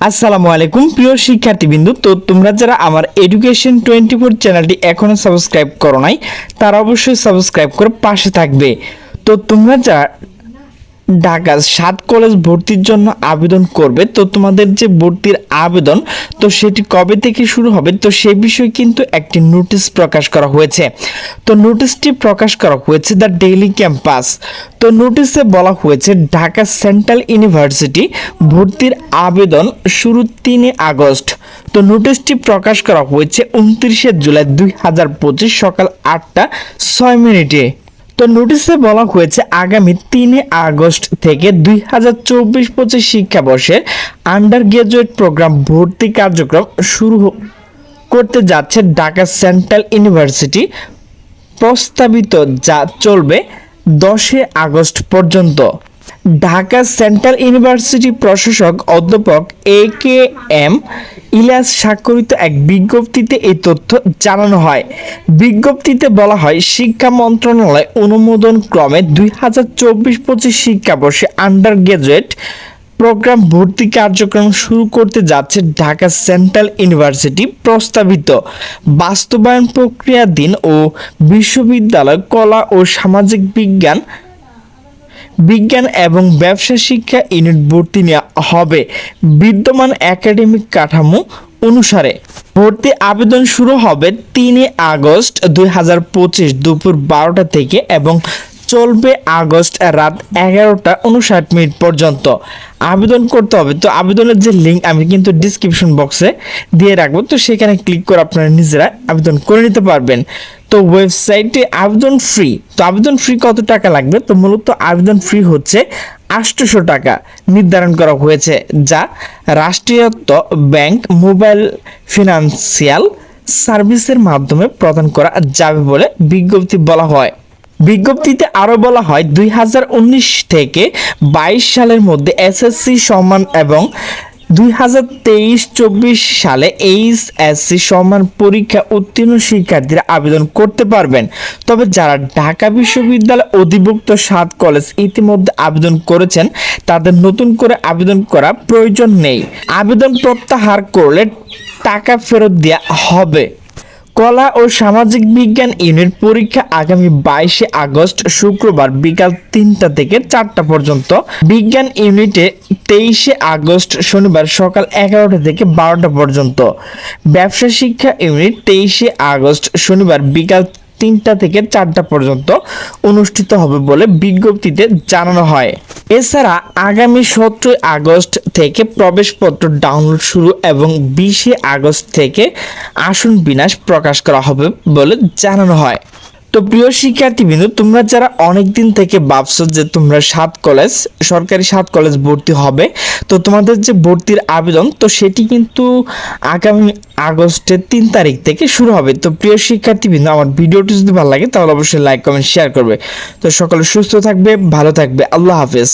আসসালামু আলাইকুম প্রিয় শিক্ষার্থীবৃন্দ। তো তোমরা যারা আমার এডুকেশন 24 চ্যানেলটি এখনো সাবস্ক্রাইব করো নাই তারা অবশ্যই সাবস্ক্রাইব করে পাশে থাকবে। তো তোমরা যারা ঢাকা 7 কলেজ ভর্তির জন্য আবেদন করবে, তো তোমাদের যে ভর্তির আবেদন তো সেটি কবে থেকে শুরু হবে তো সেই বিষয়ে কিন্তু একটি নোটিশ প্রকাশ করা হয়েছে। তো নোটিশটি প্রকাশ করা হয়েছে দ্য ডেইলি ক্যাম্পাস। তো নোটিশে বলা হয়েছে ঢাকা সেন্ট্রাল ইউনিভার্সিটি ভর্তির আবেদন শুরু 3 আগস্ট। তো নোটিশটি প্রকাশ করা হয়েছে 29 জুলাই 2025 সকাল 8টা 6 মিনিটে। তো নোটিশে বলা হয়েছে আগামী 3 আগস্ট থেকে 2024-25 শিক্ষাবর্ষের আন্ডার গ্রাজুয়েট প্রোগ্রাম ভর্তি কার্যক্রম শুরু করতে যাচ্ছে ঢাকা সেন্ট্রাল ইউনিভার্সিটি। প্রস্তাবিত যা চলবে 10 আগস্ট পর্যন্ত। ঢাকা সেন্ট্রাল ইউনিভার্সিটি প্রশাসক অধ্যাপক এ.কে.এম. ইলিয়াস স্বাক্ষরিত এক বিজ্ঞপ্তিতে এই তথ্য জানানো হয়। বিজ্ঞপ্তিতে বলা হয়, শিক্ষা মন্ত্রণালয় অনুমোদন ক্রমে 2024-25 শিক্ষাবর্ষে আন্ডার গ্রাজুয়েট প্রোগ্রাম ভর্তি কার্যক্রম শুরু করতে যাচ্ছে ঢাকা সেন্ট্রাল ইউনিভার্সিটি। প্রস্তাবিত বাস্তবায়ন প্রক্রিয়াধীন ও বিশ্ববিদ্যালয় কলা ও সামাজিক বিজ্ঞান এবং ব্যবসা শিক্ষা ইউনিট ভর্তি নেওয়া হবে বিদ্যমান একাডেমিক কাঠামো অনুসারে। ভর্তি আবেদন শুরু হবে 3 আগস্ট 2025 দুপুর 12টা থেকে এবং চলবে আগস্ট রাত 11টা 59 পর্যন্ত। আবেদন করতে হবে, তো আবেদনের যে লিঙ্ক আমি কিন্তু ডিসক্রিপশন বক্সে দিয়ে রাখবো, তো সেখানে ক্লিক করে আপনারা নিজেরা আবেদন করে নিতে পারবেন। তো ওয়েবসাইটে আবেদন ফ্রি। তো আবেদন ফ্রি কত টাকা লাগবে? তো মূলত আবেদন ফ্রি হচ্ছে 800 টাকা নির্ধারণ করা হয়েছে, যা রাষ্ট্রায়ত্ত ব্যাংক মোবাইল ফিনান্সিয়াল সার্ভিসের মাধ্যমে প্রদান করা যাবে বলে বিজ্ঞপ্তি বলা হয়। বিজ্ঞপ্তিতে আরও বলা হয় 2019 থেকে 22 সালের মধ্যে এসএসসি সম্মান এবং 2023-24 সালে এইচএসসি সম্মান পরীক্ষা উত্তীর্ণ শিক্ষার্থীরা আবেদন করতে পারবেন। তবে যারা ঢাকা বিশ্ববিদ্যালয় অধিভুক্ত 7 কলেজ ইতিমধ্যে আবেদন করেছেন তাদের নতুন করে আবেদন করা প্রয়োজন নেই। আবেদন প্রত্যাহার করলে টাকা ফেরত দেওয়া হবে। কলা ও সামাজিক বিজ্ঞান ইউনিট পরীক্ষা আগামী 22 আগস্ট শুক্রবার বিকাল 3টা থেকে 4টা পর্যন্ত। বিজ্ঞান ইউনিটে 23 আগস্ট শনিবার সকাল 11টা থেকে 12টা পর্যন্ত। ব্যবসা শিক্ষা ইউনিট 23 আগস্ট শনিবার বিকাল 3টা থেকে 4টা পর্যন্ত অনুষ্ঠিত হবে বলে বিজ্ঞপ্তিতে জানানো হয়। এছাড়া আগামী 17 আগস্ট থেকে প্রবেশপত্র ডাউনলোড শুরু এবং 20 আগস্ট থেকে আসন বিন্যাস প্রকাশ করা হবে বলে জানানো হয়। তো প্রিয় শিক্ষার্থীবৃন্দ, তোমরা যারা অনেক দিন থেকে ভাবছো যে তোমরা সরকারি 7 কলেজ ভর্তি হবে, তো তোমাদের যে ভর্তির আবেদন তো সেটি কিন্তু আগামী আগস্টের 3 তারিখ থেকে শুরু হবে। তো প্রিয় শিক্ষার্থীবৃন্দ, আমার ভিডিওটি যদি ভালো লাগে তাহলে অবশ্যই লাইক কমেন্ট শেয়ার করবে। তো সকলে সুস্থ থাকবে, ভালো থাকবে, আল্লাহ হাফেজ।